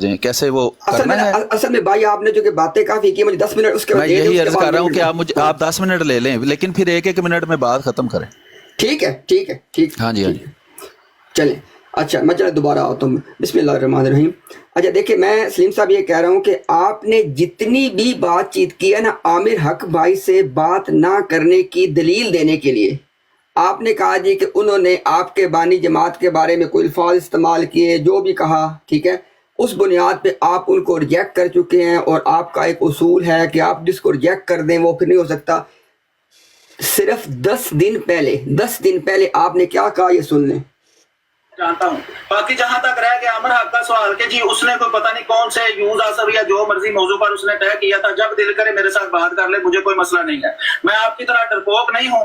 جائیں کیسے وہ کرنا ہے؟ اصل میں بھائی آپ نے جو کہ باتیں کافی کی، مجھے 10 منٹ اس کے بعد میں یہی عرض کر رہا ہوں کہ آپ 10 منٹ لے لیں، لیکن پھر 1 منٹ میں بات ختم کریں. ٹھیک ہے. ہاں جی چلیں. اچھا میں چلے دوبارہ آتا ہوں. بسم اللہ الرحمن الرحیم. اچھا دیکھیں، میں سلیم صاحب یہ کہہ رہا ہوں کہ آپ نے جتنی بھی بات چیت کی ہے نا عامر حق بھائی سے بات نہ کرنے کی دلیل دینے کے لیے، آپ نے کہا جی کہ انہوں نے آپ کے بانی جماعت کے بارے میں کوئی الفاظ استعمال کیے، جو بھی کہا، ٹھیک ہے، اس بنیاد پہ آپ ان کو ریجیکٹ کر چکے ہیں، اور آپ کا ایک اصول ہے کہ آپ جس کو ریجیکٹ کر دیں وہ پھر نہیں ہو سکتا. صرف 10 دن پہلے آپ نے کیا کہا یہ سن لیں. جانتا ہوں. باقی جہاں تک رہ گیا عامر حق کا سوال کہ جی اس نے کوئی پتہ نہیں کون سے یوز آسر یا جو مرضی موضوع پر اس نے طے کیا تھا، جب دل کرے میرے ساتھ بات کر لے، مجھے کوئی مسئلہ نہیں ہے، میں آپ کی طرح ڈرپوک نہیں ہوں.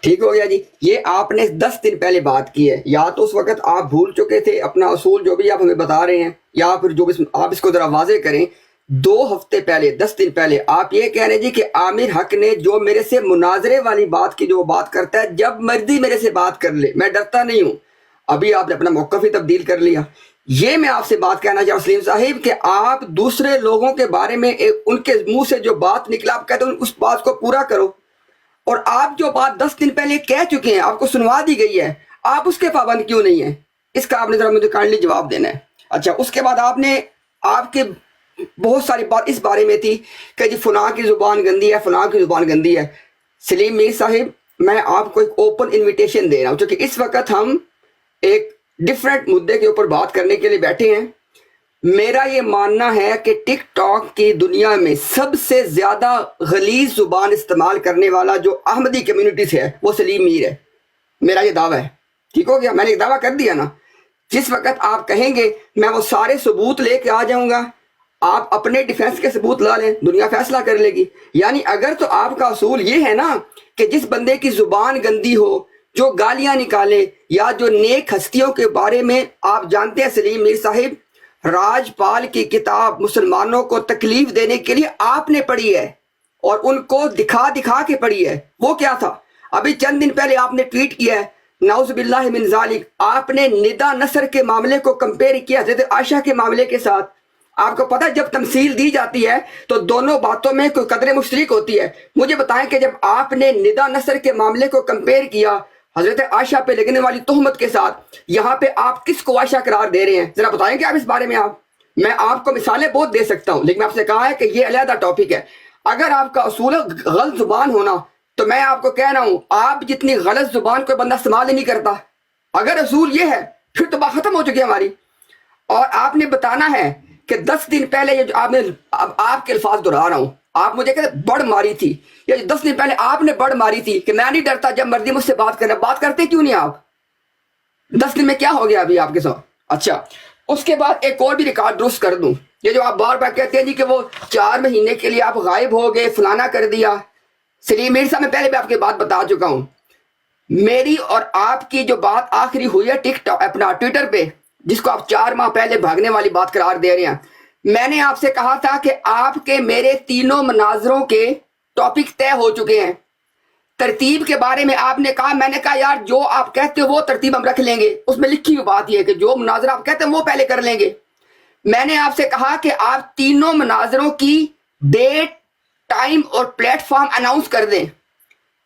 ٹھیک ہو گیا جی. یہ آپ نے 10 دن پہلے بات کی ہے، یا تو اس وقت آپ بھول چکے تھے اپنا اصول جو بھی آپ ہمیں بتا رہے ہیں، یا پھر جو آپ اس کو ذرا واضح کریں. 2 ہفتے پہلے، 10 دن پہلے آپ یہ کہہ رہے ہیں جی کہ عامر حق نے جو میرے سے مناظرے والی بات کی جو بات کرتا ہے، جب مرضی میرے سے بات کر لے، میں ڈرتا نہیں ہوں. ابھی آپ نے اپنا موقف ہی تبدیل کر لیا. یہ میں آپ سے بات کہنا چاہوں سلیم صاحب کہ آپ دوسرے لوگوں کے بارے میں ان کے منہ سے جو بات نکلا آپ کہتے ہیں اس بات کو پورا کرو، اور آپ جو بات 10 دن پہلے کہہ چکے ہیں، آپ کو سنوا دی گئی ہے، آپ اس کے پابند کیوں نہیں ہیں؟ اس کا آپ نے ذرا مجھے کائنڈلی جواب دینا ہے. اچھا اس کے بعد آپ کے بہت ساری بات اس بارے میں تھی کہ جی فلاں کی زبان گندی ہے، فلاں کی زبان گندی ہے. سلیم میر صاحب، میں آپ کو ایک اوپن انویٹیشن دے رہا ہوں، کیونکہ اس وقت ہم ایک ڈیفرنٹ مدے کے اوپر بات کرنے کے لیے بیٹھے ہیں. میرا یہ ماننا ہے کہ ٹک ٹاک کی دنیا میں سب سے زیادہ غلیظ زبان استعمال کرنے والا جو احمدی کمیونٹی سے ہے وہ سلیم میر ہے. میرا یہ دعویٰ ہے. ٹھیک ہو گیا، میں نے ایک دعویٰ کر دیا نا. جس وقت آپ کہیں گے میں وہ سارے ثبوت لے کے آ جاؤں گا، آپ اپنے ڈیفنس کے ثبوت لا لیں، دنیا فیصلہ کر لے گی. یعنی اگر تو آپ کا اصول یہ ہے نا کہ جس بندے کی زبان گندی ہو، جو گالیاں نکالے، یا جو نیک ہستیوں کے بارے میں آپ جانتے ہیں سلیم میر صاحب، راج پال کی کتاب مسلمانوں کو تکلیف دینے کے لیے آپ نے پڑھی ہے، اور ان کو دکھا دکھا کے پڑھی ہے. وہ کیا تھا؟ ابھی چند دن پہلے آپ نے ٹویٹ کیا ہے، نعوذ باللہ من ذالک، آپ نے ندا نصر کے معاملے کو کمپیئر کیا حضرت عائشہ کے معاملے کے ساتھ. آپ کو پتہ ہے جب تمثیل دی جاتی ہے تو دونوں باتوں میں کوئی قدر مشترک ہوتی ہے. مجھے بتائیں کہ جب آپ نے ندا نصر کے معاملے کو کمپیئر کیا حضرت عائشہ پہ لگنے والی تہمت کے ساتھ، یہاں پہ آپ کس کو عائشہ قرار دے رہے ہیں؟ ذرا بتائیں کہ آپ اس بارے میں میں آپ کو مثالیں بہت دے سکتا ہوں، لیکن میں آپ سے کہا ہے کہ یہ علیحدہ ٹاپک ہے. اگر آپ کا اصول غلط زبان ہونا، تو میں آپ کو کہہ رہا ہوں آپ جتنی غلط زبان کوئی بندہ استعمال ہی نہیں کرتا. اگر اصول یہ ہے پھر تو بات ختم ہو چکی ہے ہماری. اور آپ نے بتانا ہے کہ 10 دن پہلے یہ جو آپ نے، اب آپ کے الفاظ دہرا رہا ہوں، آپ مجھے کہتے بڑ ماری تھی، یا 10 دن پہلے آپ نے بڑ ماری تھی کہ میں نہیں ڈرتا، جب مرضی مجھ سے بات کرنا. بات کرتے کیوں نہیں آپ؟ 10 دن میں کیا ہو گیا ابھی آپ کے ساتھ؟ اچھا اس کے بعد ایک اور بھی ریکارڈ درست کر دوں. یہ جو آپ بار بار کہتے ہیں جی کہ وہ 4 مہینے کے لیے آپ غائب ہو گئے، فلانا کر دیا. سلیم میر صاحب میں پہلے بھی آپ کی بات بتا چکا ہوں. میری اور آپ کی جو بات آخری ہوئی ہے ٹک ٹاک اپنا ٹویٹر پہ، جس کو آپ 4 ماہ پہلے بھاگنے والی بات قرار دے رہے ہیں، میں نے آپ سے کہا تھا کہ آپ کے میرے تینوں مناظروں کے ٹاپک طے ہو چکے ہیں. ترتیب کے بارے میں آپ نے کہا، میں نے کہا یار جو آپ کہتے ہو وہ ترتیب ہم رکھ لیں گے. اس میں لکھی ہوئی بات یہ ہے کہ جو مناظرہ آپ کہتے ہیں وہ پہلے کر لیں گے. میں نے آپ سے کہا کہ آپ تینوں مناظروں کی ڈیٹ، ٹائم اور پلیٹ فارم اناؤنس کر دیں.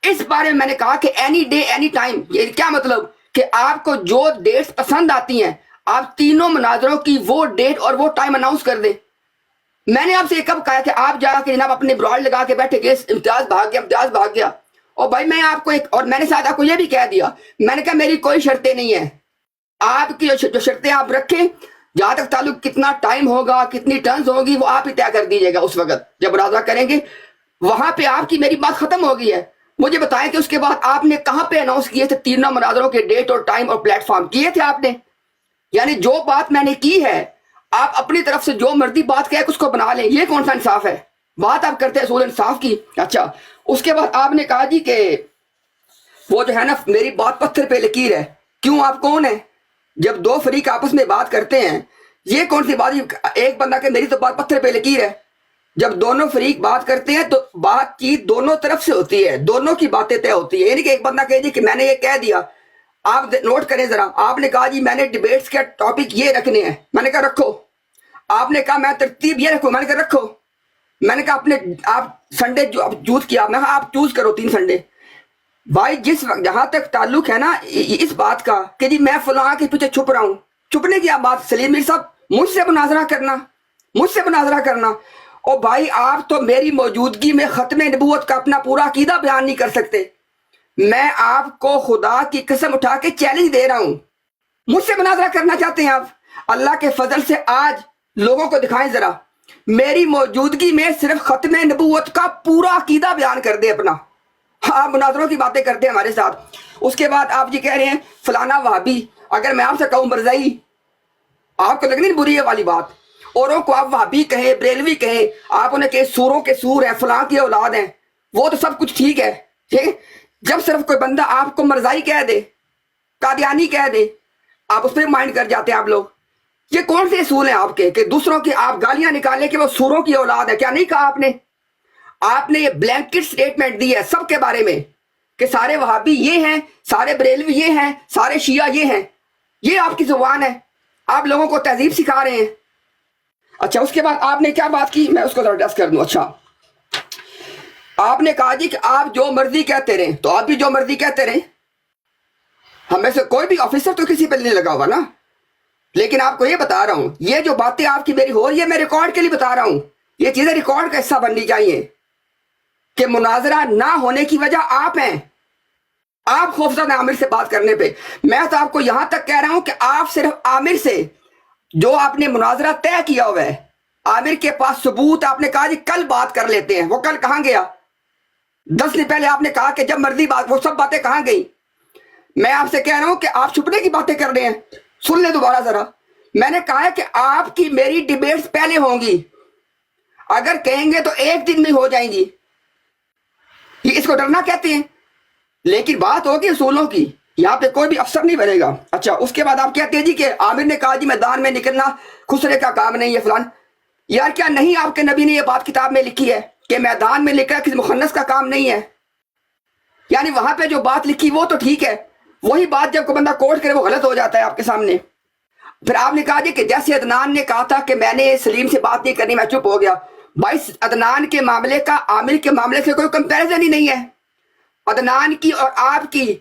اس بارے میں نے کہا کہ اینی ڈے اینی ٹائم. یہ کیا مطلب؟ کہ آپ کو جو ڈیٹس پسند آتی ہیں آپ تینوں مناظروں کی وہ ڈیٹ اور وہ ٹائم اناؤنس کر دیں. میں نے آپ سے کب کہا کہ آپ جا کے جناب اپنے براڈ لگا کے بیٹھے گئے امتیاز بھاگ گیا. اور بھائی میں آپ کو اور میں نے ساتھ آپ کو یہ بھی کہہ دیا، میں نے کہا میری کوئی شرطیں نہیں ہیں، آپ کی جو شرطیں آپ رکھیں، جہاں تک تعلق کتنا ٹائم ہوگا، کتنی ٹرنز ہوگی، وہ آپ ہی طے کر دیجیے گا. اس وقت جب مناظرہ کریں گے وہاں پہ آپ کی میری بات ختم ہو گئی ہے. مجھے بتائیں کہ اس کے بعد آپ نے کہاں پہ اناؤنس کیے تھے تینوں مناظروں کے ڈیٹ اور ٹائم اور پلیٹ فارم کیے تھے آپ نے؟ یعنی جو بات میں نے کی ہے آپ اپنی طرف سے جو مرضی بات کہے اس کو بنا لیں. یہ کون سا انصاف ہے؟ بات آپ کرتے ہیں اصول انصاف کی. اچھا اس کے بعد آپ نے کہا جی کہ وہ جو ہے نا میری بات پتھر پہ لکیر ہے. کیوں؟ آپ کون ہیں؟ جب 2 فریق آپس میں بات کرتے ہیں، یہ کون سی بات؟ ایک بندہ کہ میری تو بات پتھر پہ لکیر ہے. جب دونوں فریق بات کرتے ہیں تو بات چیت دونوں طرف سے ہوتی ہے، دونوں کی باتیں طے ہوتی ہے. یعنی کہ ایک بندہ کہے جی کہ میں نے یہ کہہ دیا، آپ نوٹ کریں ذرا. آپ نے کہا جی میں نے ڈیبیٹس کے ٹاپک یہ رکھنے ہیں. میں نے کہا رکھو. آپ نے کہا میں ترتیب یہ رکھوں. میں نے کہا رکھو. میں نے کہا آپ سنڈے جو چوز کیا, میں کہا آپ چوز کرو 3 سنڈے. بھائی جس وقت جہاں تک تعلق ہے نا اس بات کا کہ جی میں فلاں کے پیچھے چھپ رہا ہوں, چھپنے کی آپ بات سلیم میر صاحب مجھ سے مناظرہ کرنا. اور بھائی آپ تو میری موجودگی میں ختم نبوت کا اپنا پورا عقیدہ بیان نہیں کر سکتے. میں آپ کو خدا کی قسم اٹھا کے چیلنج دے رہا ہوں, مجھ سے مناظرہ کرنا چاہتے ہیں آپ؟ اللہ کے فضل سے آج لوگوں کو دکھائیں ذرا, میری موجودگی میں صرف ختم نبوت کا پورا عقیدہ بیان کر دے اپنا. آپ مناظروں کی باتیں کرتے ہیں ہمارے ساتھ. اس کے بعد آپ جی کہہ رہے ہیں فلانا وہابی. اگر میں آپ سے کہوں مرزائی, آپ کو لگنی بری ہے والی بات, اوروں کو آپ وہابی کہیں, بریلوی کہیں, آپ انہیں کہیں سوروں کے سور ہیں, فلاں کی اولاد ہیں, وہ تو سب کچھ ٹھیک ہے. جب صرف کوئی بندہ آپ کو مرزائی کہہ دے, قادیانی کہہ دے, آپ اس پہ مائنڈ کر جاتے ہیں آپ لوگ. یہ کون سے اصول ہیں آپ کے کہ دوسروں کی آپ گالیاں نکالیں کہ وہ سوروں کی اولاد ہے؟ کیا نہیں کہا آپ نے؟ آپ نے یہ بلینکٹ سٹیٹمنٹ دی ہے سب کے بارے میں کہ سارے وہابی یہ ہیں, سارے بریلوی یہ ہیں, سارے شیعہ یہ ہیں. یہ آپ کی زبان ہے, آپ لوگوں کو تہذیب سکھا رہے ہیں. اچھا اس کے بعد آپ نے کیا بات کی, میں اس کو ذرا ڈسکس کر دوں. اچھا آپ نے کہا جی کہ آپ جو مرضی کہتے رہیں, تو آپ بھی جو مرضی کہتے رہیں. ہمیں سے کوئی بھی آفیسر تو کسی پہ نہیں لگا ہوا نا, لیکن آپ کو یہ بتا رہا ہوں یہ جو باتیں آپ کی میری ہو رہی ہے میں ریکارڈ کے لیے بتا رہا ہوں. یہ چیزیں ریکارڈ کا حصہ بننی چاہیے کہ مناظرہ نہ ہونے کی وجہ آپ ہیں. آپ خوفزدہ عامر سے بات کرنے پہ, میں تو آپ کو یہاں تک کہہ رہا ہوں کہ آپ صرف عامر سے جو آپ نے مناظرہ طے کیا ہوا ہے, عامر کے پاس ثبوت, آپ نے کہا جی کل بات کر لیتے ہیں, وہ کل کہاں گیا؟ 10 دن پہلے آپ نے کہا کہ جب مرضی بات, وہ سب باتیں کہاں گئی؟ میں آپ سے کہہ رہا ہوں کہ آپ چھپنے کی باتیں کر رہے ہیں. سن لیں دوبارہ ذرا, میں نے کہا ہے کہ آپ کی میری ڈیبیٹس پہلے ہوں گی, اگر کہیں گے تو 1 دن میں ہو جائیں گی. یہ اس کو ڈرنا کہتے ہیں, لیکن بات ہوگی اصولوں کی, یہاں پہ کوئی بھی افسر نہیں بنے گا. اچھا اس کے بعد آپ کہتے ہیں جی کہ عامر نے کہا جی میدان میں نکلنا خسرے کا کام نہیں ہے فلان. یار کیا نہیں آپ کے نبی نے یہ بات کتاب میں لکھی ہے کہ میدان میں نکلنا کسی مخنث کا کام نہیں ہے؟ یعنی وہاں پہ جو بات لکھی وہ تو ٹھیک ہے, وہی بات جب کوئی بندہ کوٹ کرے وہ غلط ہو جاتا ہے آپ کے سامنے. پھر آپ نے کہا جی کہ جیسے عدنان نے کہا تھا کہ میں نے سلیم سے بات نہیں کرنی, میں چپ ہو گیا. بھائی عدنان کے معاملے کا عامر کے معاملے سے کوئی کمپیریزن ہی نہیں ہے. عدنان کی اور آپ کی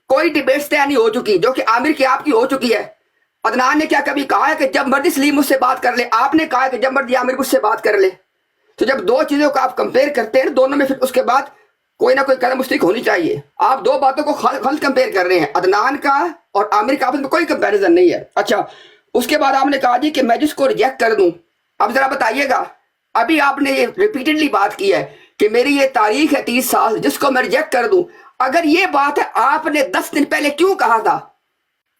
کوئی ڈیبیٹس طے نہیں ہو چکی جو کہ عامر کی آپ کی ہو چکی ہے. عدنان نے کیا کبھی کہا ہے کہ جب مرضی سلیم مجھ سے بات کر لے؟ آپ نے کہا ہے کہ جب مرضی عامر مجھ سے بات کر لے. تو جب دو چیزوں کو آپ کمپیئر کرتے ہیں دونوں میں پھر اس کے بعد کوئی نہ کوئی قدم مشترک ہونی چاہیے. آپ دو باتوں کو غلط کمپیئر کر رہے ہیں, عدنان کا اور عامر کا آپس میں کوئی کمپیریزن نہیں ہے. اچھا اس کے بعد آپ نے کہا جی کہ میں جس کو ریجیکٹ کر دوں. اب ذرا بتائیے گا, ابھی آپ نے یہ ریپیٹڈلی بات کی ہے کہ میری یہ تاریخ ہے 30 سال جس کو میں ریجیکٹ کر دوں. اگر یہ بات ہے آپ نے 10 دن پہلے کیوں کہا تھا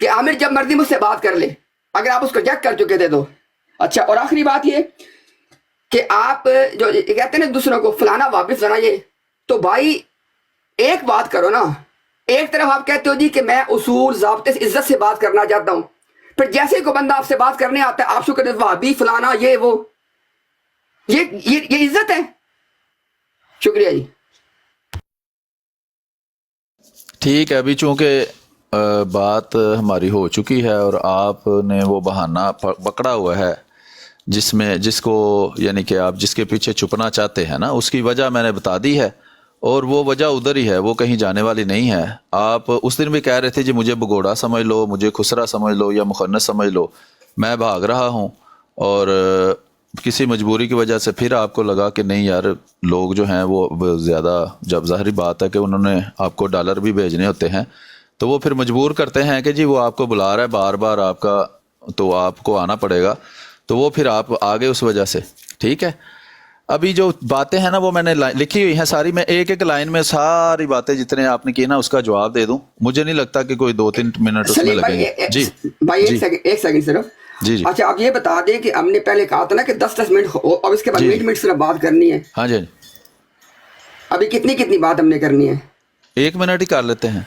کہ عامر جب مرضی مجھ سے بات کر لے, اگر آپ اس کو ریجیکٹ کر چکے تھے تو. اچھا اور آخری بات یہ کہ آپ جو کہتے ہیں نا دوسروں کو فلانا واپس فلانا یہ, تو بھائی ایک بات کرو نا. ایک طرف آپ کہتے ہو جی کہ میں اصول ضابطے سے عزت سے بات کرنا چاہتا ہوں, پھر جیسے کوئی بندہ آپ سے بات کرنے آتا ہے آپ شو کہتے ہیں وہابی فلانا یہ وہ. یہ عزت ہے؟ شکریہ جی. ٹھیک ہے, ابھی چونکہ بات ہماری ہو چکی ہے اور آپ نے وہ بہانہ پکڑا ہوا ہے جس کو یعنی کہ آپ جس کے پیچھے چھپنا چاہتے ہیں نا, اس کی وجہ میں نے بتا دی ہے اور وہ وجہ ادھر ہی ہے, وہ کہیں جانے والی نہیں ہے. آپ اس دن بھی کہہ رہے تھے جی مجھے بگوڑا سمجھ لو, مجھے خسرا سمجھ لو یا مخنث سمجھ لو, میں بھاگ رہا ہوں اور کسی مجبوری کی وجہ سے پھر آپ کو لگا کہ نہیں یار لوگ جو ہیں وہ زیادہ, جب ظاہری بات ہے کہ انہوں نے آپ کو ڈالر بھی بھیجنے ہوتے ہیں تو وہ پھر مجبور کرتے ہیں کہ جی وہ آپ کو بلا رہا ہے بار بار آپ کا, تو آپ کو آنا پڑے گا, تو وہ پھر آپ آگے اس وجہ سے. ٹھیک ہے, ابھی جو باتیں ہیں نا وہ میں نے لکھی ہوئی ہیں ساری, میں ایک ایک لائن میں ساری باتیں جتنے آپ نے کی نا اس کا جواب دے دوں. مجھے نہیں لگتا کہ کوئی 2-3 منٹ اس میں لگیں گے. جی بھائی ایک سیکنڈ صرف. جی اچھا آپ یہ بتا دیں کہ ہم نے پہلے کہا تھا نا کہ 10 منٹ اور اس کے بعد 20 منٹ صرف بات کرنی ہے. ہاں جی, ابھی کتنی بات ہم نے کرنی ہے؟ 1 منٹ ہی کر لیتے ہیں.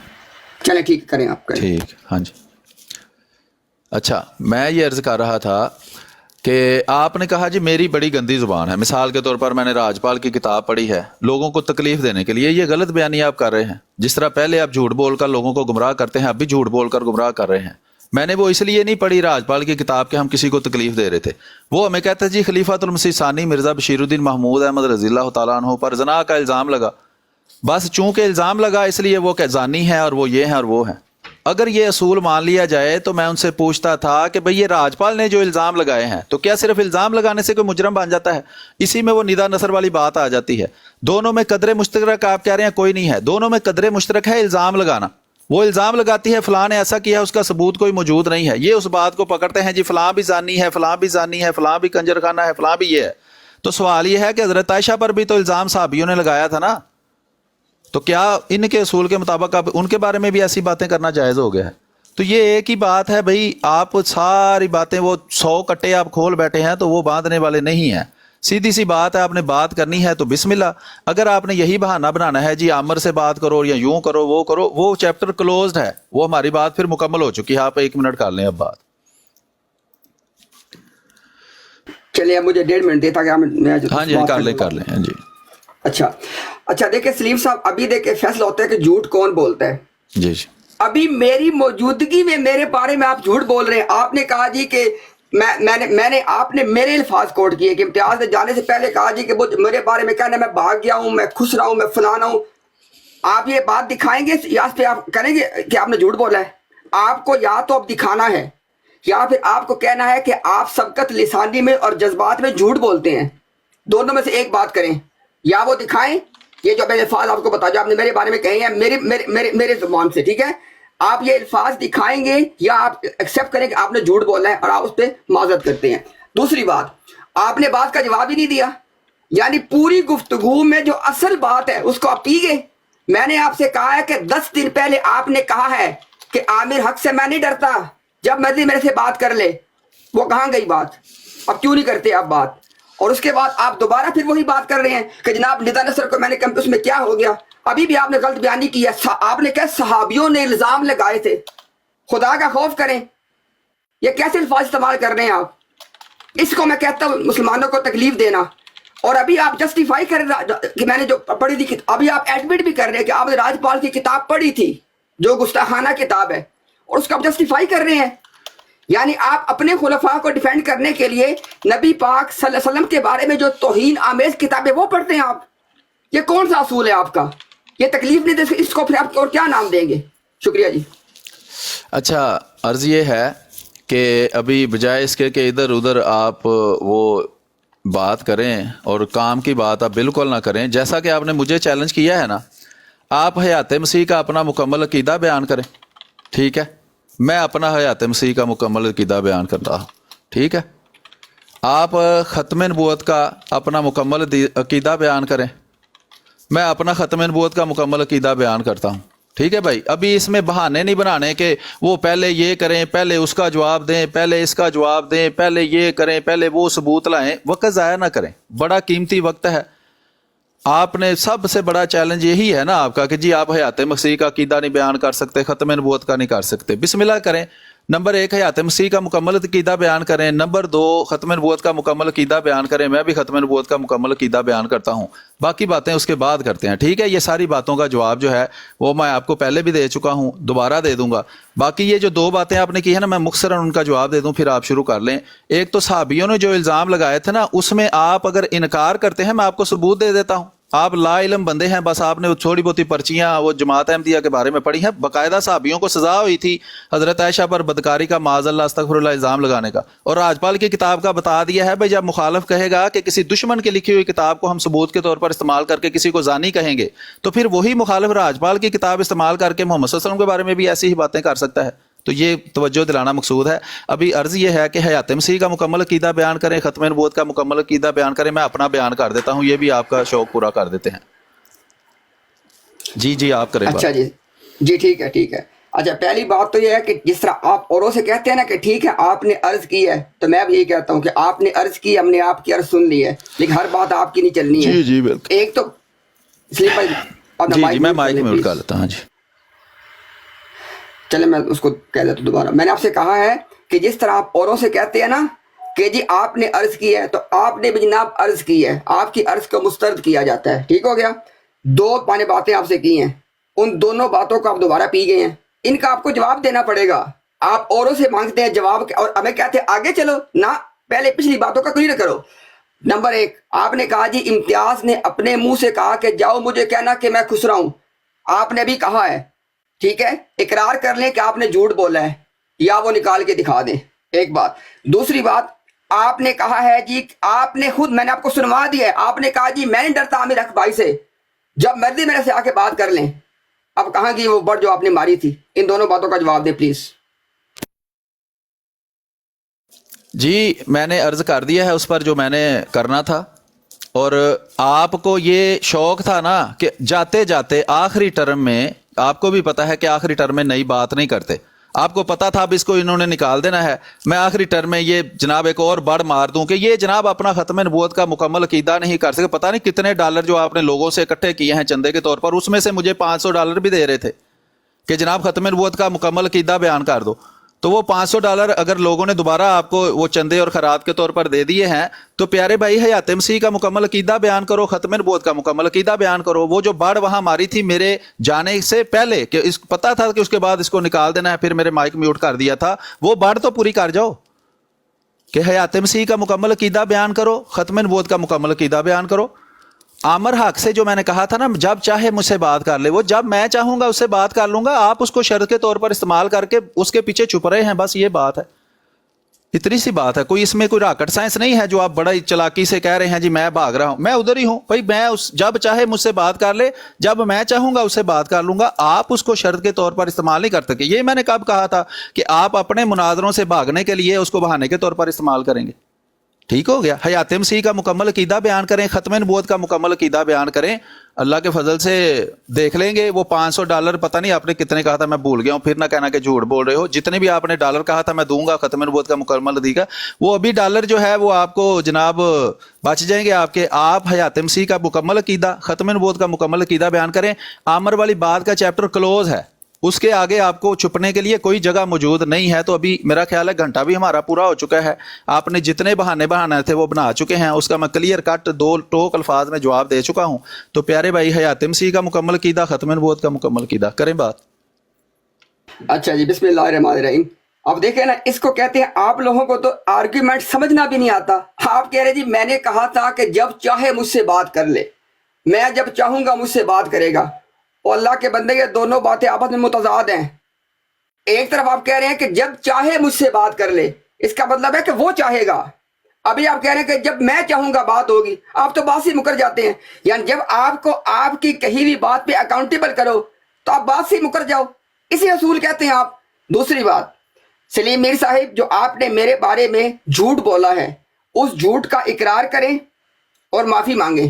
چلیں ٹھیک کریں آپ کریں. ٹھیک, ہاں جی. اچھا میں یہ عرض کر رہا تھا کہ آپ نے کہا جی میری بڑی گندی زبان ہے، مثال کے طور پر میں نے راجپال کی کتاب پڑھی ہے لوگوں کو تکلیف دینے کے لیے، یہ غلط بیانی آپ کر رہے ہیں. جس طرح پہلے آپ جھوٹ بول کر لوگوں کو گمراہ کرتے ہیں، اب بھی جھوٹ بول کر گمراہ کر رہے ہیں. میں نے وہ اس لیے نہیں پڑھی راجپال کی کتاب کہ ہم کسی کو تکلیف دے رہے تھے. وہ ہمیں کہتے ہیں جی خلیفۃ المسیح ثانی مرزا بشیر الدین محمود احمد رضی اللہ تعالیٰ عنہ پر زنا کا الزام لگا، بس چونکہ الزام لگا اس لیے وہ کہ زانی ہے اور وہ یہ ہیں اور وہ ہیں. اگر یہ اصول مان لیا جائے تو میں ان سے پوچھتا تھا کہ بھئی یہ راجپال نے جو الزام لگائے ہیں تو کیا صرف الزام لگانے سے کوئی مجرم بن جاتا ہے؟ اسی میں وہ ندا نثر والی بات آ جاتی ہے. دونوں میں قدر مشترک آپ کہہ رہے ہیں کوئی نہیں ہے، دونوں میں قدر مشترک ہے الزام لگانا. وہ الزام لگاتی ہے فلاں نے ایسا کیا، اس کا ثبوت کوئی موجود نہیں ہے، یہ اس بات کو پکڑتے ہیں جی فلاں بھی زانی ہے، فلاں بھی زانی ہے، فلاں بھی کنجر خانہ ہے، فلاں بھی یہ ہے. تو سوال یہ ہے کہ حضرت عائشہ پر بھی تو الزام صحابیوں نے لگایا تھا نا، تو کیا ان کے اصول کے مطابق اب ان کے بارے میں بھی ایسی باتیں کرنا جائز ہو گیا ہے؟ تو یہ ایک ہی بات ہے بھائی، آپ ساری باتیں وہ 100 کٹے آپ کھول بیٹھے ہیں تو وہ باندھنے والے نہیں ہیں. سیدھی سی بات ہے، آپ نے بات کرنی ہے تو بسم اللہ. اگر آپ نے یہی بہانہ بنانا ہے جی عامر سے بات کرو یا یوں کرو وہ کرو، وہ چیپٹر کلوزڈ ہے، وہ ہماری بات پھر مکمل ہو چکی ہے. آپ 1 منٹ کر لیں اب بات. چلیے اب مجھے 1.5 منٹ دیتا کہ ہاں جی کر لیں ہاں جی. اچھا دیکھیں سلیم صاحب، ابھی دیکھیں فیصلہ ہوتا ہے کہ جھوٹ کون بولتا ہے. جی ابھی میری موجودگی میں میرے بارے میں آپ جھوٹ بول رہے ہیں. آپ نے کہا جی کہ میں نے آپ نے میرے الفاظ کوٹ کیے کہ امتیاز نے جانے سے پہلے کہا جی کہ میرے بارے میں کہنا میں بھاگ گیا ہوں، میں خوش رہا ہوں، میں فلانا ہوں. آپ یہ بات دکھائیں گے یا پہ آپ کریں گے کہ آپ نے جھوٹ بولا ہے؟ آپ کو یا تو اب دکھانا ہے یا پھر آپ کو کہنا ہے کہ آپ سبقت لسانی میں اور جذبات میں جھوٹ بولتے ہیں. دونوں میں سے ایک بات کریں، یا وہ دکھائیں یہ جو میں الفاظ آپ کو بتا جو آپ نے میرے بارے میں کہے ہیں میرے زبان سے، ٹھیک ہے، آپ یہ الفاظ دکھائیں گے یا آپ ایکسیپٹ کریں کہ آپ نے جھوٹ بولا ہے اور آپ اس پہ معذرت کرتے ہیں. دوسری بات، آپ نے بات کا جواب ہی نہیں دیا، یعنی پوری گفتگو میں جو اصل بات ہے اس کو آپ پی گئے. میں نے آپ سے کہا ہے کہ 10 دن پہلے آپ نے کہا ہے کہ عامر حق سے میں نہیں ڈرتا، جب مرضی میرے سے بات کر لے. وہ کہاں گئی بات؟ اب کیوں نہیں کرتے آپ بات؟ اور اس کے بعد آپ دوبارہ پھر وہی بات کر رہے ہیں کہ جناب ندا نصر کو میں نے کیمپس میں کیا ہو گیا. ابھی بھی آپ نے غلط بیانی کی ہے. آپ نے کہا صحابیوں نے الزام لگائے تھے. خدا کا خوف کریں، یہ کیسے الفاظ استعمال کر رہے ہیں آپ؟ اس کو میں کہتا ہوں مسلمانوں کو تکلیف دینا. اور ابھی آپ جسٹیفائی کر رہے کہ میں نے جو پڑھی تھی، ابھی آپ ایڈمٹ بھی کر رہے ہیں کہ آپ نے راجپال کی کتاب پڑھی تھی جو گستاخانہ کتاب ہے، اور اس کو آپ جسٹیفائی کر رہے ہیں. یعنی آپ اپنے خلفاء کو ڈیفینڈ کرنے کے لیے نبی پاک صلی اللہ علیہ وسلم کے بارے میں جو توہین آمیز کتابیں وہ پڑھتے ہیں آپ. یہ کون سا اصول ہے آپ کا؟ یہ تکلیف نہیں دے، اس کو پھر آپ اور کیا نام دیں گے؟ شکریہ جی. اچھا، عرض یہ ہے کہ ابھی بجائے اس کے کہ ادھر ادھر آپ وہ بات کریں اور کام کی بات آپ بالکل نہ کریں، جیسا کہ آپ نے مجھے چیلنج کیا ہے نا، آپ حیات مسیح کا اپنا مکمل عقیدہ بیان کریں. ٹھیک ہے، میں اپنا حیات مسیح کا مکمل عقیدہ بیان کر رہا ہوں. ٹھیک ہے، آپ ختم نبوت کا اپنا مکمل عقیدہ بیان کریں، میں اپنا ختم نبوت کا مکمل عقیدہ بیان کرتا ہوں. ٹھیک ہے بھائی، ابھی اس میں بہانے نہیں بنانے کہ وہ پہلے یہ کریں، پہلے اس کا جواب دیں، پہلے اس کا جواب دیں، پہلے یہ کریں، پہلے وہ ثبوت لائیں. وقت ضائع نہ کریں، بڑا قیمتی وقت ہے. آپ نے سب سے بڑا چیلنج یہی ہے نا آپ کا کہ جی آپ حیات مسیح کا عقیدہ نہیں بیان کر سکتے، ختم نبوت کا نہیں کر سکتے. بسم اللہ کریں. نمبر 1 حیات مسیح کا مکمل عقیدہ بیان کریں. نمبر 2 ختم نبوت کا مکمل عقیدہ بیان کریں. میں بھی ختم نبوت کا مکمل عقیدہ بیان کرتا ہوں، باقی باتیں اس کے بعد کرتے ہیں. ٹھیک ہے، یہ ساری باتوں کا جواب جو ہے وہ میں آپ کو پہلے بھی دے چکا ہوں، دوبارہ دے دوں گا. باقی یہ جو 2 باتیں آپ نے کی ہیں نا، میں مختصراً ان کا جواب دے دوں پھر آپ شروع کر لیں. ایک تو صحابیوں نے جو الزام لگائے تھے نا، اس میں آپ اگر انکار کرتے ہیں میں آپ کو ثبوت دے دیتا ہوں. آپ لا علم بندے ہیں، بس آپ نے تھوڑی بہت پرچیاں وہ جماعت احمدیہ کے بارے میں پڑھی ہیں. باقاعدہ صحابیوں کو سزا ہوئی تھی حضرت عائشہ پر بدکاری کا، معاذ اللہ استغفر اللہ، الزام لگانے کا. اور راجپال کی کتاب کا بتا دیا ہے بھائی، جب مخالف کہے گا کہ کسی دشمن کی لکھی ہوئی کتاب کو ہم ثبوت کے طور پر استعمال کر کے کسی کو زانی کہیں گے، تو پھر وہی مخالف راجپال کی کتاب استعمال کر کے محمد صلی اللہ علیہ وسلم کے بارے میں بھی ایسی ہی باتیں کر سکتا ہے. تو یہ توجہ دلانا مقصود ہے. ابھی عرض یہ ہے کہ حیات مسیح کا مکمل عقیدہ بیان کریں، ختم نبوت کا مکمل عقیدہ بیان کریں. میں اپنا بیان کر دیتا ہوں، یہ بھی آپ کا شوق پورا کر دیتے ہیں. جی آپ کریں. اچھا جی ٹھیک ہے. اچھا، پہلی بات تو یہ ہے کہ جس طرح آپ اوروں سے کہتے ہیں نا کہ ٹھیک ہے آپ نے عرض کی ہے، تو میں بھی یہی کہتا ہوں کہ آپ نے عرض کی، ہم نے آپ کی عرض سن لی ہے، لیکن ہر بات آپ کی نہیں چلنی ہے. جی بالکل. ایک تو سلیم بھائی میں مائک میوٹ کر لیتا ہوں. جی چلے، میں اس کو کہہ دیتا ہوں دوبارہ. میں نے آپ سے کہا ہے کہ جس طرح آپ اوروں سے کہتے ہیں نا کہ جی آپ نے عرض کی ہے تو آپ نے بھی جناب عرض کی ہے, آپ کی عرض کو مسترد کیا جاتا ہے. ٹھیک ہو گیا. دو میں نے باتیں آپ سے کی ہیں, ان دونوں باتوں کو آپ دوبارہ پی گئے ہیں, ان کا آپ کو جواب دینا پڑے گا. آپ اوروں سے مانگتے ہیں جواب اور ہمیں کہتے ہیں آگے چلو نہ, پہلے پچھلی باتوں کا کلیئر کرو. نمبر 1, آپ نے کہا جی امتیاز نے اپنے منہ سے کہا کہ جاؤ مجھے کہنا کہ میں خسرا ہوں. آپ نے بھی کہا ہے, ٹھیک ہے, اقرار کر لیں کہ آپ نے جھوٹ بولا ہے یا وہ نکال کے دکھا دیں. ایک بات. دوسری بات, آپ نے کہا ہے جی, آپ نے خود, میں نے آپ کو سنوا دیا ہے, آپ نے کہا جی میں نہیں ڈرتا عامر حق بھائی سے, جب مرضی میرے سے آ کے بات کر لیں. اب کہاں کی وہ بڑ جو آپ نے ماری تھی؟ ان دونوں باتوں کا جواب دیں پلیز. جی میں نے عرض کر دیا ہے اس پر جو میں نے کرنا تھا, اور آپ کو یہ شوق تھا نا کہ جاتے جاتے آخری ٹرم میں, آپ کو بھی پتا ہے کہ آخری ٹرم میں نئی بات نہیں کرتے, آپ کو پتا تھا اب اس کو انہوں نے نکال دینا ہے, میں آخری ٹرم میں یہ جناب ایک اور بڑ مار دوں کہ یہ جناب اپنا ختم نبوت کا مکمل عقیدہ نہیں کر سکے. پتہ نہیں کتنے ڈالر جو آپ نے لوگوں سے اکٹھے کیے ہیں چندے کے طور پر, اس میں سے مجھے $500 بھی دے رہے تھے کہ جناب ختم نبوت کا مکمل عقیدہ بیان کر دو. تو وہ $500 اگر لوگوں نے دوبارہ آپ کو وہ چندے اور خیرات کے طور پر دے دیے ہیں, تو پیارے بھائی حیات مسیح کا مکمل عقیدہ بیان کرو, ختم نبوت کا مکمل عقیدہ بیان کرو. وہ جو بڑ وہاں ماری تھی میرے جانے سے پہلے کہ اس پتا تھا کہ اس کے بعد اس کو نکال دینا ہے, پھر میرے مائک میوٹ کر دیا تھا, وہ بڑ تو پوری کر جاؤ کہ حیات مسیح کا مکمل عقیدہ بیان کرو, ختم نبوت کا مکمل عقیدہ بیان کرو. عامر حق سے جو میں نے کہا تھا نا, جب چاہے مجھ سے بات کر لے, وہ جب میں چاہوں گا اس سے بات کر لوں گا, آپ اس کو شرط کے طور پر استعمال کر کے اس کے پیچھے چھپ رہے ہیں, بس یہ بات ہے, اتنی سی بات ہے. کوئی اس میں کوئی راکٹ سائنس نہیں ہے جو آپ بڑا چلاکی سے کہہ رہے ہیں جی میں بھاگ رہا ہوں, میں ادھر ہی ہوں بھائی. میں جب چاہے مجھ سے بات کر لے, جب میں چاہوں گا اس سے بات کر لوں گا, آپ اس کو شرط کے طور پر استعمال نہیں کر سکتے. یہ میں نے کب کہا تھا کہ آپ اپنے مناظروں سے بھاگنے کے لیے اس کو بہانے کے طور پر استعمال کریں گے. ٹھیک ہو گیا. حیات مسیح کا مکمل عقیدہ بیان کریں, ختم نبوت کا مکمل عقیدہ بیان کریں, اللہ کے فضل سے دیکھ لیں گے. وہ $500 پتہ نہیں آپ نے کتنے کہا تھا, میں بھول گیا ہوں, پھر نہ کہنا کہ جھوٹ بول رہے ہو. جتنے بھی آپ نے ڈالر کہا تھا میں دوں گا ختم نبوت کا مکمل عقیدہ, وہ ابھی ڈالر جو ہے وہ آپ کو جناب بچ جائیں گے آپ کے. آپ حیات مسیح کا مکمل عقیدہ, ختم نبوت کا مکمل عقیدہ بیان کریں. عامر والی بات کا چیپٹر کلوز ہے, اس کے آگے آپ کو چھپنے کے لیے کوئی جگہ موجود نہیں ہے. تو ابھی میرا خیال ہے گھنٹہ بھی ہمارا پورا ہو چکا ہے, آپ نے جتنے بہانے تھے وہ بنا چکے ہیں, اس کا میں کلیئر کٹ 2 ٹوک الفاظ میں جواب دے چکا ہوں. تو پیارے بھائی حیات مسیح کا مکمل عقیدہ, ختم نبوت کا مکمل عقیدہ کریں بات. اچھا جی, بسم اللہ الرحمن الرحیم. اب دیکھیں نا, اس کو کہتے ہیں آپ لوگوں کو تو آرگیومنٹ سمجھنا بھی نہیں آتا. آپ کہہ رہے جی میں نے کہا تھا کہ جب چاہے مجھ سے بات کر لے, میں جب چاہوں گا مجھ سے بات کرے گا. اور اللہ کے بندے یہ دونوں باتیں آپس میں متضاد ہیں. ایک طرف آپ کہہ رہے ہیں کہ جب چاہے مجھ سے بات کر لے, اس کا مطلب ہے کہ وہ چاہے گا. ابھی آپ کہہ رہے ہیں کہ جب میں چاہوں گا بات ہوگی. آپ تو بات سے مکر جاتے ہیں, یعنی جب آپ کو آپ کی کہی ہوئی بات پہ اکاؤنٹیبل کرو تو آپ بات سے مکر جاؤ, اسی اصول کہتے ہیں آپ. دوسری بات, سلیم میر صاحب جو آپ نے میرے بارے میں جھوٹ بولا ہے, اس جھوٹ کا اقرار کریں اور معافی مانگیں,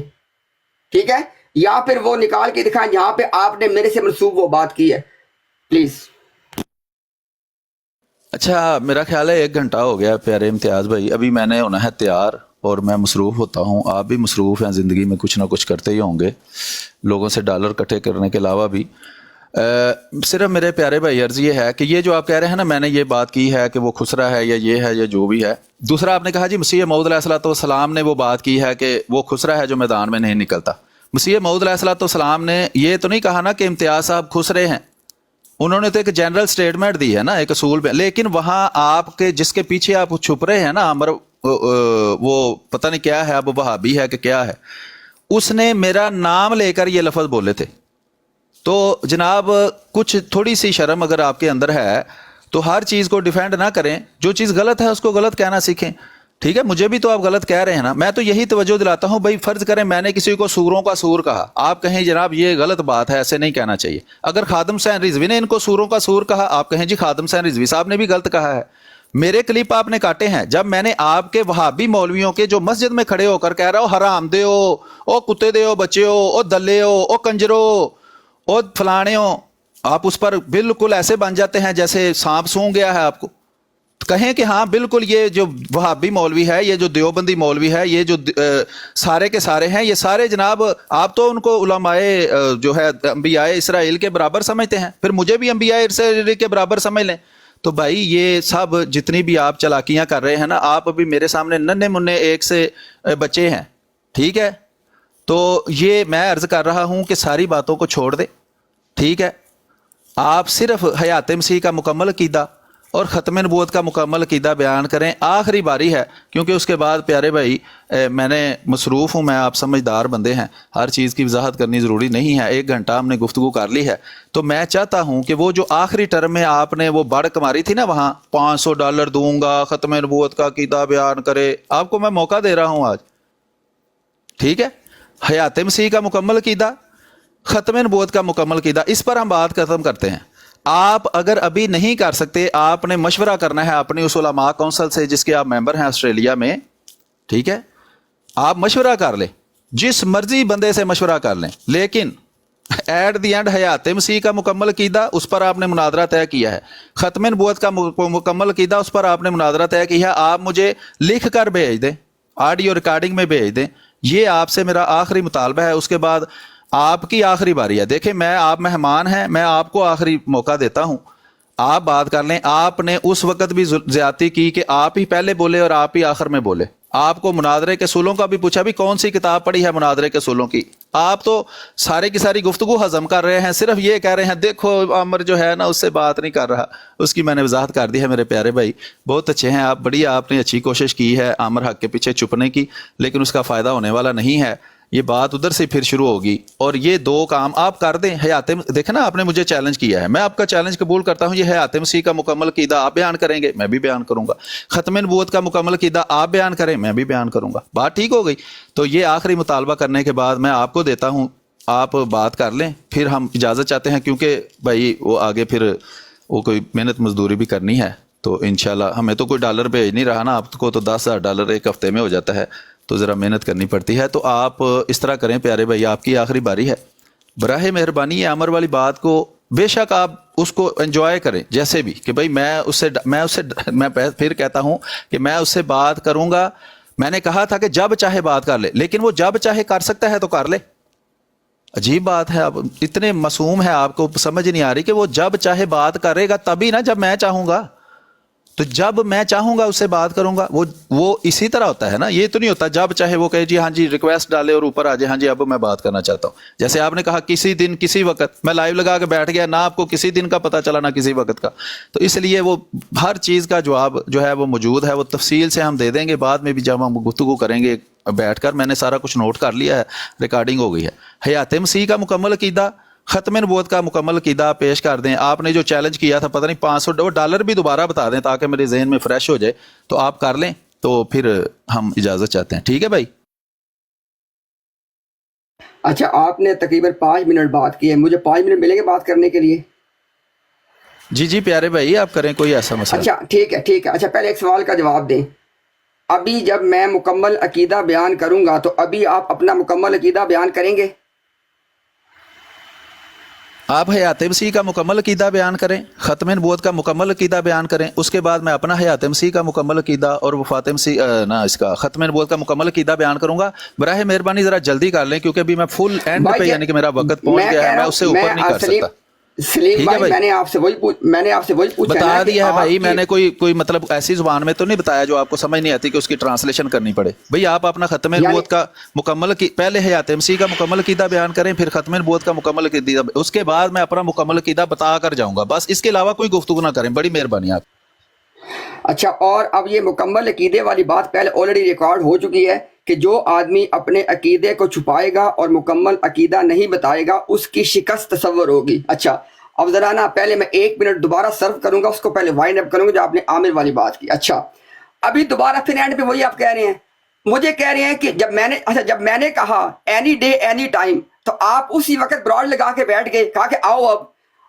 ٹھیک ہے, یا پھر وہ نکال کے دکھائیں جہاں پہ آپ نے میرے سے منسوب وہ بات کی ہے, پلیز. اچھا میرا خیال ہے 1 گھنٹہ ہو گیا پیارے امتیاز بھائی, ابھی میں نے ہونا ہے تیار, اور میں مصروف ہوتا ہوں, آپ بھی مصروف ہیں زندگی میں, کچھ نہ کچھ کرتے ہی ہوں گے لوگوں سے ڈالر اکٹھے کرنے کے علاوہ بھی. صرف میرے پیارے بھائی عرض یہ ہے کہ یہ جو آپ کہہ رہے ہیں نا میں نے یہ بات کی ہے کہ وہ خسرا ہے یا یہ ہے یا جو بھی ہے. دوسرا آپ نے کہا جی مسیح موعود علیہ الصلوۃ والسلام نے وہ بات کی ہے کہ وہ خسرا ہے جو میدان میں نہیں نکلتا. مسیح موعود علیہ الصلوۃ والسلام نے یہ تو نہیں کہا نا کہ امتیاز صاحب خسرے ہیں, انہوں نے تو ایک جنرل سٹیٹمنٹ دی ہے نا, ایک اصول پہ. لیکن وہاں آپ کے جس کے پیچھے آپ چھپ رہے ہیں نا عمر, وہ پتہ نہیں کیا ہے, اب وہابی ہے کہ کیا ہے, اس نے میرا نام لے کر یہ لفظ بولے تھے. تو جناب کچھ تھوڑی سی شرم اگر آپ کے اندر ہے تو ہر چیز کو ڈیفینڈ نہ کریں, جو چیز غلط ہے اس کو غلط کہنا سیکھیں. ٹھیک ہے, مجھے بھی تو آپ غلط کہہ رہے ہیں نا, میں تو یہی توجہ دلاتا ہوں بھائی. فرض کریں میں نے کسی کو سوروں کا سور کہا, آپ کہیں جناب یہ غلط بات ہے, ایسے نہیں کہنا چاہیے. اگر خادم حسین رضوی نے ان کو سوروں کا سور کہا, آپ کہیں جی خادم حسین رضوی صاحب نے بھی غلط کہا ہے. میرے کلپ آپ نے کاٹے ہیں جب میں نے آپ کے وہابی مولویوں کے جو مسجد میں کھڑے ہو کر کہہ رہا ہو حرام دے ہو, او کتے دے ہو, بچے ہو, او دلے ہو, او کنجرو, او فلانے ہو, آپ اس پر بالکل ایسے بن جاتے ہیں جیسے سانپ سونگ گیا ہے آپ کو. کہیں کہ ہاں بالکل یہ جو وہابی مولوی ہے, یہ جو دیوبندی مولوی ہے, یہ جو سارے کے سارے ہیں, یہ سارے جناب آپ تو ان کو علماء جو ہے انبیاء اسرائیل کے برابر سمجھتے ہیں, پھر مجھے بھی انبیاء اسرائیل کے برابر سمجھ لیں. تو بھائی یہ سب جتنی بھی آپ چالاکیاں کر رہے ہیں نا، آپ ابھی میرے سامنے ننھے منھے ایک سے بچے ہیں، ٹھیک ہے؟ تو یہ میں عرض کر رہا ہوں کہ ساری باتوں کو چھوڑ دیں، ٹھیک ہے؟ آپ صرف حیات مسیح کا مکمل عقیدہ اور ختم نبوت کا مکمل عقیدہ بیان کریں. آخری باری ہے، کیونکہ اس کے بعد پیارے بھائی میں نے مصروف ہوں، میں آپ سمجھدار بندے ہیں، ہر چیز کی وضاحت کرنی ضروری نہیں ہے. 1 گھنٹہ ہم نے گفتگو کر لی ہے، تو میں چاہتا ہوں کہ وہ جو آخری ٹرم میں آپ نے وہ بڑھ کماری تھی نا، وہاں $500 دوں گا، ختم نبوت کا عقیدہ بیان کرے، آپ کو میں موقع دے رہا ہوں آج، ٹھیک ہے؟ حیات مسیح کا مکمل عقیدہ، ختم نبوت کا مکمل عقیدہ، اس پر ہم بات ختم کرتے ہیں. آپ اگر ابھی نہیں کر سکتے، آپ نے مشورہ کرنا ہے اپنی اس علماء کونسل سے جس کے آپ ممبر ہیں آسٹریلیا میں، ٹھیک ہے؟ آپ مشورہ کر لیں، جس مرضی بندے سے مشورہ کر لیں، لیکن ایٹ دی اینڈ حیات مسیح کا مکمل عقیدہ، اس پر آپ نے مناظرہ طے کیا ہے. ختم نبوت کا مکمل عقیدہ، اس پر آپ نے مناظرہ طے کیا ہے. آپ مجھے لکھ کر بھیج دیں، آڈیو ریکارڈنگ میں بھیج دیں. یہ آپ سے میرا آخری مطالبہ ہے. اس کے بعد آپ کی آخری باری ہے. دیکھیں، میں آپ مہمان ہیں، میں آپ کو آخری موقع دیتا ہوں، آپ بات کر لیں. آپ نے اس وقت بھی زیادتی کی کہ آپ ہی پہلے بولے اور آپ ہی آخر میں بولے. آپ کو مناظرے کے اصولوں کا بھی پوچھا، بھی کون سی کتاب پڑھی ہے مناظرے کے اصولوں کی. آپ تو سارے کی ساری گفتگو ہضم کر رہے ہیں، صرف یہ کہہ رہے ہیں دیکھو عامر جو ہے نا اس سے بات نہیں کر رہا. اس کی میں نے وضاحت کر دی ہے. میرے پیارے بھائی بہت اچھے ہیں آپ، بڑی آپ نے اچھی کوشش کی ہے عامر حق کے پیچھے چھپنے کی، لیکن اس کا فائدہ ہونے والا نہیں ہے. یہ بات ادھر سے پھر شروع ہوگی، اور یہ 2 کام آپ کر دیں. دیکھیں نا، آپ نے مجھے چیلنج کیا ہے، میں آپ کا چیلنج قبول کرتا ہوں. یہ حیات مسیح کا مکمل عقیدہ آپ بیان کریں گے، میں بھی بیان کروں گا. ختم نبوت کا مکمل عقیدہ آپ بیان کریں، میں بھی بیان کروں گا. بات ٹھیک ہو گئی؟ تو یہ آخری مطالبہ کرنے کے بعد میں آپ کو دیتا ہوں، آپ بات کر لیں، پھر ہم اجازت چاہتے ہیں، کیونکہ بھائی وہ آگے پھر وہ کوئی محنت مزدوری بھی کرنی ہے. تو انشاءاللہ ہمیں تو کوئی ڈالر بھیج نہیں رہا نا، آپ کو تو $10,000 ایک ہفتے میں ہو جاتا ہے، تو ذرا محنت کرنی پڑتی ہے. تو آپ اس طرح کریں پیارے بھائی، آپ کی آخری باری ہے. براہ مہربانی یہ عمر والی بات کو بے شک آپ اس کو انجوائے کریں جیسے بھی، کہ بھائی میں پھر کہتا ہوں کہ میں اس سے بات کروں گا. میں نے کہا تھا کہ جب چاہے بات کر لے، لیکن وہ جب چاہے کر سکتا ہے تو کر لے. عجیب بات ہے، اب اتنے معصوم ہے، آپ کو سمجھ نہیں آ رہی کہ وہ جب چاہے بات کرے گا تبھی نا، جب میں چاہوں گا. تو جب میں چاہوں گا اس سے بات کروں گا. وہ اسی طرح ہوتا ہے نا، یہ تو نہیں ہوتا جب چاہے وہ کہے جی ہاں جی ریکویسٹ ڈالے اور اوپر آ جائے ہاں جی اب میں بات کرنا چاہتا ہوں. جیسے آپ نے کہا کسی دن کسی وقت میں لائیو لگا کے بیٹھ گیا، نہ آپ کو کسی دن کا پتہ چلا نہ کسی وقت کا. تو اس لیے وہ ہر چیز کا جواب جو ہے وہ موجود ہے، وہ تفصیل سے ہم دے دیں گے بعد میں بھی جب ہم گفتگو کریں گے بیٹھ کر. میں نے سارا کچھ نوٹ کر لیا ہے، ریکارڈنگ ہو گئی ہے. حیات مسیح کا مکمل عقیدہ، ختم نبوت کا مکمل عقیدہ پیش کر دیں. آپ نے جو چیلنج کیا تھا پتہ نہیں $500 بھی دوبارہ بتا دیں تاکہ میرے ذہن میں فریش ہو جائے. تو آپ کر لیں، تو پھر ہم اجازت چاہتے ہیں. ٹھیک ہے بھائی؟ اچھا، آپ نے تقریباً 5 منٹ بات کی ہے، مجھے 5 منٹ ملیں گے بات کرنے کے لیے؟ جی پیارے بھائی آپ کریں، کوئی ایسا مسئلہ. اچھا ٹھیک ہے. اچھا پہلے ایک سوال کا جواب دیں. ابھی جب میں مکمل عقیدہ بیان کروں گا تو ابھی آپ اپنا مکمل عقیدہ بیان کریں گے؟ آپ حیات مسیح کا مکمل عقیدہ بیان کریں، ختم نبوت کا مکمل عقیدہ بیان کریں. اس کے بعد میں اپنا حیات مسیح کا مکمل عقیدہ اور وفات مسیح اس کا ختم نبوت کا مکمل عقیدہ بیان کروں گا. براہ مہربانی ذرا جلدی کر لیں، کیونکہ ابھی میں فل اینڈ پہ یعنی کہ میرا وقت پہنچ گیا ہے، میں اس سے اوپر نہیں کر سکتا. سلیم بھائی میں نے آپ سے وہی پوچھا بتا دیا ہے بھائی، میں نے کوئی مطلب ایسی زبان میں تو نہیں بتایا جو آپ کو سمجھ نہیں آتی کہ اس کی ٹرانسلیشن کرنی پڑے. بھئی آپ اپنا ختم نبوت کا مکمل پہلے حیات مسیح کا مکمل عقیدہ بیان کریں، پھر ختم نبوت کا مکمل عقیدہ، اس کے بعد میں اپنا مکمل عقیدہ بتا کر جاؤں گا. بس اس کے علاوہ کوئی گفتگو نہ کریں، بڑی مہربانی آپ. اچھا، اور اب یہ مکمل عقیدے والی بات پہلے آلریڈی ریکارڈ ہو چکی ہے کہ جو آدمی اپنے عقیدے کو چھپائے گا اور مکمل عقیدہ نہیں بتائے گا اس کی شکست تصور ہوگی. اچھا اب ذرا نا پہلے میں 1 منٹ دوبارہ سرو کروں گا، اس کو پہلے وائنڈ اپ کروں گا جو آپ نے عامر والی بات کی. اچھا ابھی دوبارہ پھر اینڈ پہ وہی آپ کہہ رہے ہیں، مجھے کہہ رہے ہیں کہ جب میں نے کہا اینی ڈے اینی ٹائم تو آپ اسی وقت براڈ لگا کے بیٹھ گئے، کہا کہ آؤ اب.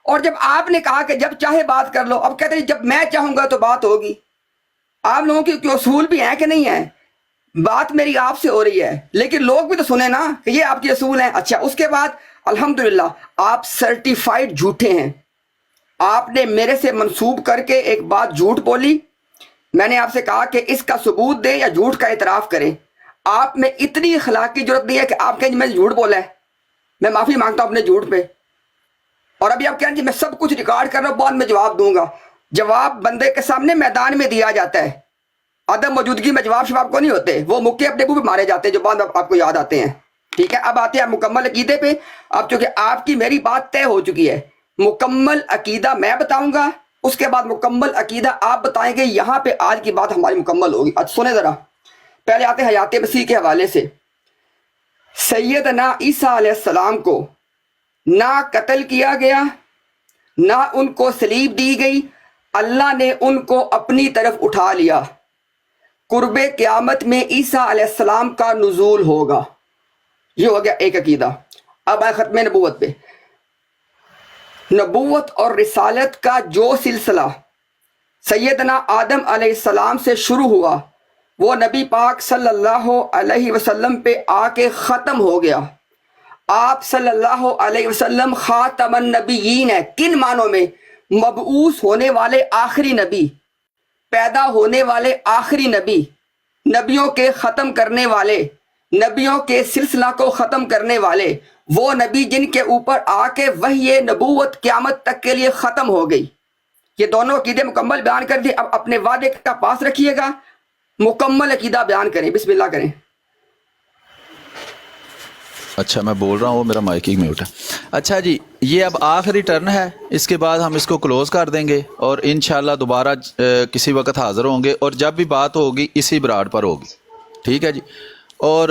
اور جب آپ نے کہا کہ جب چاہے بات کر لو، اب کہتے ہیں جب میں چاہوں گا تو بات ہوگی. آپ لوگوں کی اصول بھی ہیں کہ نہیں ہیں؟ بات میری آپ سے ہو رہی ہے لیکن لوگ بھی تو سنیں نا کہ یہ آپ کے اصول ہیں. اچھا اس کے بعد الحمدللہ آپ سرٹیفائیڈ جھوٹے ہیں. آپ نے میرے سے منسوب کر کے ایک بات جھوٹ بولی، میں نے آپ سے کہا کہ اس کا ثبوت دیں یا جھوٹ کا اعتراف کریں. آپ میں اتنی اخلاق کی ضرورت نہیں ہے کہ آپ کہیں میں جھوٹ بولا ہے، میں معافی مانگتا ہوں اپنے جھوٹ پہ. اور ابھی آپ کہیں جی میں سب کچھ ریکارڈ کر رہا ہوں بعد میں جواب دوں گا. جواب بندے کے سامنے میدان میں دیا جاتا ہے، عدم موجودگی میں جواب شواب کو نہیں ہوتے، وہ مکے اپنے منہ پہ مارے جاتے ہیں جو بعد آپ کو یاد آتے ہیں. ٹھیک ہے، اب آتے ہیں مکمل عقیدے پہ. اب چونکہ آپ کی میری بات طے ہو چکی ہے، مکمل عقیدہ میں بتاؤں گا، اس کے بعد مکمل عقیدہ آپ بتائیں گے. یہاں پہ آج کی بات ہماری مکمل ہوگی. اب سنیں ذرا، پہلے آتے ہیں حیات مسیح کے حوالے سے. سیدنا عیسیٰ علیہ السلام کو نہ قتل کیا گیا، نہ ان کو صلیب دی گئی، اللہ نے ان کو اپنی طرف اٹھا لیا. قرب قیامت میں عیسیٰ علیہ السلام کا نزول ہوگا. یہ ہو گیا ایک عقیدہ. اب آئے ختم نبوت پہ. نبوت اور رسالت کا جو سلسلہ سیدنا آدم علیہ السلام سے شروع ہوا وہ نبی پاک صلی اللہ علیہ وسلم پہ آ کے ختم ہو گیا. آپ صلی اللہ علیہ وسلم خاتم النبیین ہیں. کن معنوں میں؟ مبعوث ہونے والے آخری نبی، پیدا ہونے والے آخری نبی، نبیوں کے ختم کرنے والے، نبیوں کے سلسلہ کو ختم کرنے والے، وہ نبی جن کے اوپر آ کے وحی نبوت قیامت تک کے لیے ختم ہو گئی. یہ دونوں عقیدے مکمل بیان کر دیے. اب اپنے وعدے کا پاس رکھیے گا، مکمل عقیدہ بیان کریں. بسم اللہ کریں. اچھا میں بول رہا ہوں، وہ میرا مائک ہی میوٹ ہے. اچھا جی، یہ اب آخری ٹرن ہے، اس کے بعد ہم اس کو کلوز کر دیں گے اور انشاءاللہ دوبارہ کسی وقت حاضر ہوں گے، اور جب بھی بات ہوگی اسی براڈ پر ہوگی. ٹھیک ہے جی. اور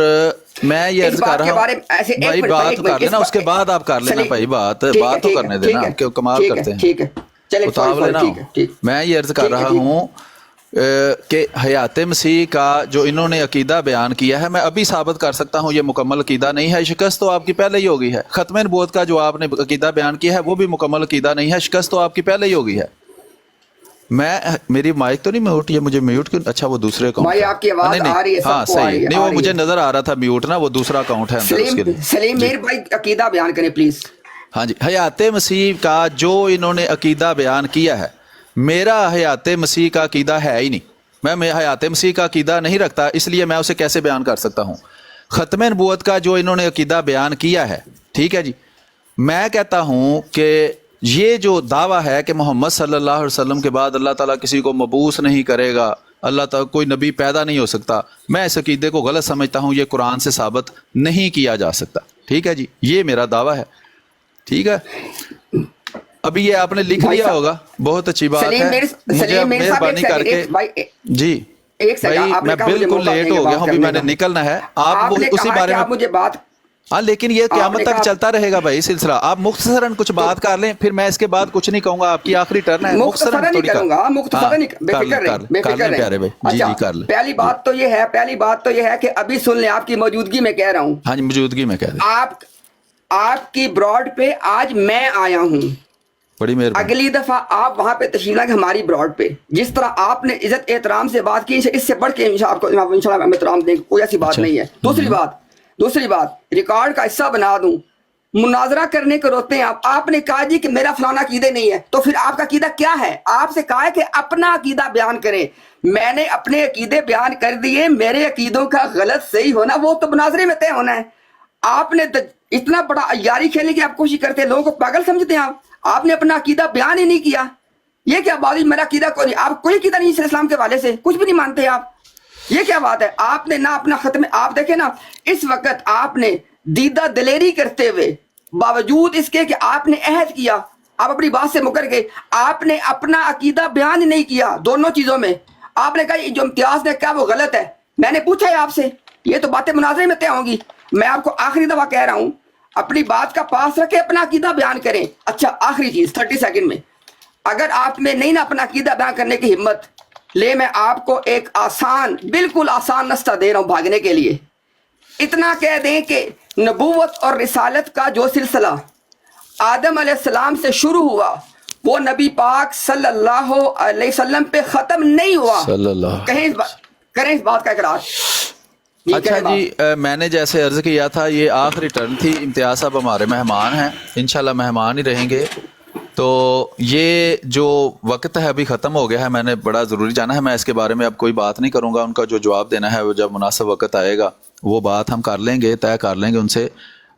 میں یہ عرض کر رہا ہوں بھائی بات کر لینا، اس کے بعد آپ کر لینا بھائی، بات تو کرنے دینا، کہ کمال کرتے ہیں. ٹھیک ہے اتاول لینا. میں یہ عرض کر رہا ہوں کہ حیات مسیح کا جو انہوں نے عقیدہ بیان کیا ہے، میں ابھی ثابت کر سکتا ہوں یہ مکمل عقیدہ نہیں ہے. شکست تو آپ کی پہلے ہی ہوگی ہے. ختم نبوت کا جو آپ نے عقیدہ بیان کیا ہے وہ بھی مکمل عقیدہ نہیں ہے. شکست تو آپ کی پہلے ہی ہوگی ہے. میں میری مائک تو نہیں میوٹ، یہ مجھے میوٹ کیوں؟ اچھا وہ دوسرے اکاؤنٹ، بھائی آپ کی آواز آ رہی ہے، ہاں صحیح. نہیں وہ مجھے نظر آ رہا تھا میوٹ نا، وہ دوسرا اکاؤنٹ ہے اندر اس کے لیے. سلیم میر بھائی عقیدہ بیان کریں پلیز. ہاں جی، حیات مسیح کا جو انہوں نے عقیدہ بیان کیا ہے، میرا حیات مسیح کا عقیدہ ہے ہی نہیں. میں حیات مسیح کا عقیدہ نہیں رکھتا، اس لیے میں اسے کیسے بیان کر سکتا ہوں. ختم نبوت کا جو انہوں نے عقیدہ بیان کیا ہے، ٹھیک ہے جی، میں کہتا ہوں کہ یہ جو دعویٰ ہے کہ محمد صلی اللہ علیہ وسلم کے بعد اللہ تعالیٰ کسی کو مبعوث نہیں کرے گا، اللہ تعالیٰ کوئی نبی پیدا نہیں ہو سکتا، میں اس عقیدے کو غلط سمجھتا ہوں. یہ قرآن سے ثابت نہیں کیا جا سکتا. ٹھیک ہے جی، یہ میرا دعویٰ ہے. ٹھیک ہے، ابھی یہ آپ نے لکھ لیا ہوگا، بہت اچھی بات ہے. مجھے مہربانی کر کے جی بھائی، میں بالکل لیٹ ہو گیا ہوں، ابھی میں نے نکلنا ہے. آپ اسی بارے میں مجھے بات، ہاں لیکن یہ قیامت تک چلتا رہے گا بھائی سلسلہ. آپ مختصراً کچھ بات کر لیں، پھر میں اس کے بعد کچھ نہیں کہوں گا. آپ کی آخری ٹرن ہے. مختصراً نہیں کروں گا، مختصراً بے فکر رہیں پیارے بھائی. جی جی کر لیں. پہلی بات تو یہ ہے کہ ابھی سن لیں، آپ کی موجودگی میں کہہ رہا ہوں. ہاں جی، موجودگی میں کہہ دیں. آپ کی براڈ پہ آج میں آیا ہوں. بڑی مہربانی. اگلی دفعہ آپ وہاں پہ تشریف لائیں ہماری براڈ پہ. جس طرح آپ نے عزت احترام سے بات کی، اس سے بڑھ کے آپ کو انشاءاللہ ہم احترام دیں گے، کوئی ایسی بات نہیں ہے. دوسری بات ریکارڈ کا حصہ بنا دوں. مناظرہ کرنے کو روتے ہیں آپ نے کہا جی کہ میرا فلانا عقیدہ نہیں ہے، تو پھر آپ کا عقیدہ کیا ہے؟ آپ سے کہا ہے کہ اپنا عقیدہ بیان کریں. میں نے اپنے عقیدے بیان کر دیے، میرے عقیدوں کا غلط صحیح ہونا وہ تو مناظرے میں طے ہونا ہے. آپ نے اتنا بڑا عیاری کھیلنے کی آپ کوشش کرتے ہیں، لوگوں کو پاگل سمجھتے ہیں. آپ نے اپنا عقیدہ بیان ہی نہیں کیا. یہ کیا بات ہے؟ میرا عقیدہ کوئی نہیں، آپ کوئی عقیدہ نہیں اسلام کے حوالے سے، کچھ بھی نہیں مانتے آپ. یہ کیا بات ہے؟ آپ نے نہ اپنا ختم، آپ دیکھیں نا اس وقت آپ نے دیدہ دلیری کرتے ہوئے، باوجود اس کے کہ آپ نے عہد کیا، آپ اپنی بات سے مکر گئے، آپ نے اپنا عقیدہ بیان ہی نہیں کیا. دونوں چیزوں میں آپ نے کہا یہ جو امتیاز نے کہا وہ غلط ہے. میں نے پوچھا ہے آپ سے، یہ تو باتیں مناظرے میں طے ہوں گی. میں آپ کو آخری دفعہ کہہ رہا ہوں، اپنی بات کا پاس رکھے، اپنا عقیدہ بیان کریں. اچھا آخری چیز 30 سیکنڈ میں، اگر آپ میں نہیں نا اپنا عقیدہ بیان کرنے کی ہمت لے، میں آپ کو ایک آسان، بالکل آسان نسخہ دے رہا ہوں بھاگنے کے لیے. اتنا کہہ دیں کہ نبوت اور رسالت کا جو سلسلہ آدم علیہ السلام سے شروع ہوا وہ نبی پاک صلی اللہ علیہ وسلم پہ ختم نہیں ہوا. کریں اس بات کا اقرار. اچھا جی، میں نے جیسے عرض کیا تھا یہ آخری ٹرن تھی. امتیاز صاحب ہمارے مہمان ہیں، انشاءاللہ مہمان ہی رہیں گے. تو یہ جو وقت ہے ابھی ختم ہو گیا ہے، میں نے بڑا ضروری جانا ہے. میں اس کے بارے میں اب کوئی بات نہیں کروں گا. ان کا جو جواب دینا ہے وہ جب مناسب وقت آئے گا وہ بات ہم کر لیں گے، طے کر لیں گے ان سے.